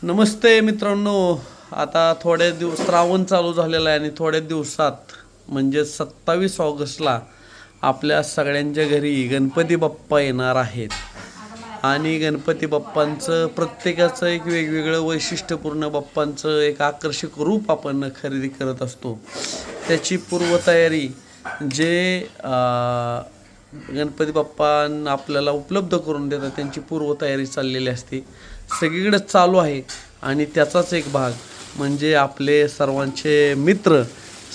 नमस्ते मित्रांनो. आता थोड्या दिवस श्रावण चालू झालेला आहे आणि थोड्या दिवसात म्हणजे 27 ऑगस्टला आपल्या सगळ्यांच्या घरी गणपती बाप्पा येणार आहेत. आणि गणपती बाप्पांचं प्रत्येकाचं एक वेगवेगळं वैशिष्ट्यपूर्ण बाप्पांचं एक आकर्षक रूप आपण खरेदी करत असतो. त्याची पूर्वतयारी जे गणपती बाप्पा आपल्याला उपलब्ध करून देतात त्यांची पूर्वतयारी चाललेली असते, सगळीकडे चालू आहे. आणि त्याचाच एक भाग म्हणजे आपले सर्वांचे मित्र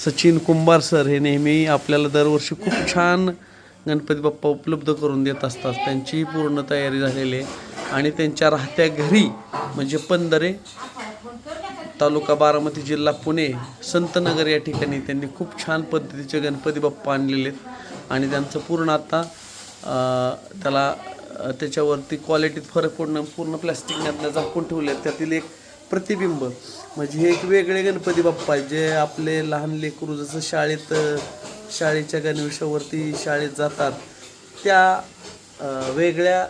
सचिन कुंभार सर हे नेहमी आपल्याला दरवर्षी खूप छान गणपती बाप्पा उपलब्ध करून देत असतात. त्यांचीही पूर्ण तयारी झालेली आहे आणि त्यांच्या राहत्या घरी म्हणजे पंधरे तालुका बारामती जिल्हा पुणे संतनगर या ठिकाणी त्यांनी खूप छान पद्धतीचे गणपती बाप्पा आणलेले आहेत. आणि त्यांचं पूर्ण आता त्याच्यावरती क्वालिटीत फरक पडणं पूर्ण प्लॅस्टिकने झाकून ठेवले आहेत. त्यातील एक प्रतिबिंब म्हणजे हे एक वेगळे गणपती बाप्पा आहे जे आपले लहान लेकरू जसं शाळेच्या गणवेशावरती शाळेत जातात त्या वेगळ्या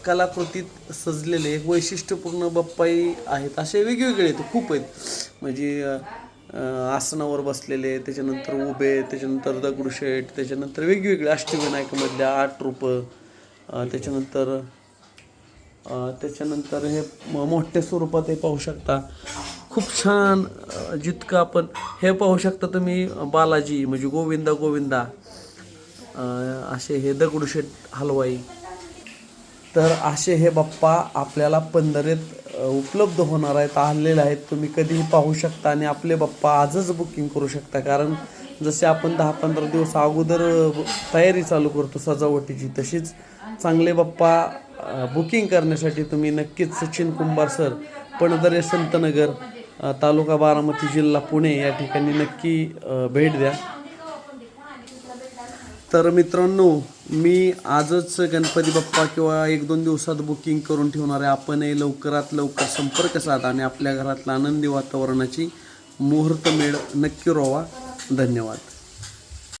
कलाकृतीत सजलेले एक वैशिष्ट्यपूर्ण बाप्पाही आहेत. असे वेगवेगळे आहेत, खूप आहेत. म्हणजे आसनावर बसलेले, त्याच्यानंतर उभे, त्याच्यानंतर दगडूशेठ, त्याच्यानंतर वेगवेगळे अष्टविनायकामधल्या 8 रूपं, त्याच्यानंतर हे मोठ्या स्वरूपात हे पाहू शकता. खूप छान जितकं आपण हे पाहू शकता तुम्ही बालाजी म्हणजे गोविंदा गोविंदा असे हे दगडूशेठ हलवाई. तर असे हे बाप्पा आपल्याला पंधरेत उपलब्ध होणार आहेत, आलेले आहेत. तुम्ही कधीही पाहू शकता आणि आपले बाप्पा आजच बुकिंग करू शकता. कारण जसे आपण 10-15 दिवस अगोदर तयारी चालू करतो सजावटीची, तशीच चांगले बाप्पा बुकिंग करण्यासाठी तुम्ही नक्कीच सचिन कुंभार सर पणदरे संतनगर तालुका बारामती जिल्हा पुणे या ठिकाणी नक्की भेट द्या. तर मित्रांनो, मी आजच गणपती बाप्पा किंवा 1-2 दिवसात बुकिंग करून ठेवणार आहे. आपणही लवकरात लवकर संपर्क साधा आणि आपल्या घरातल्या आनंदी वातावरणाची मुहूर्तमेढ नक्की रोवा. धन्यवाद.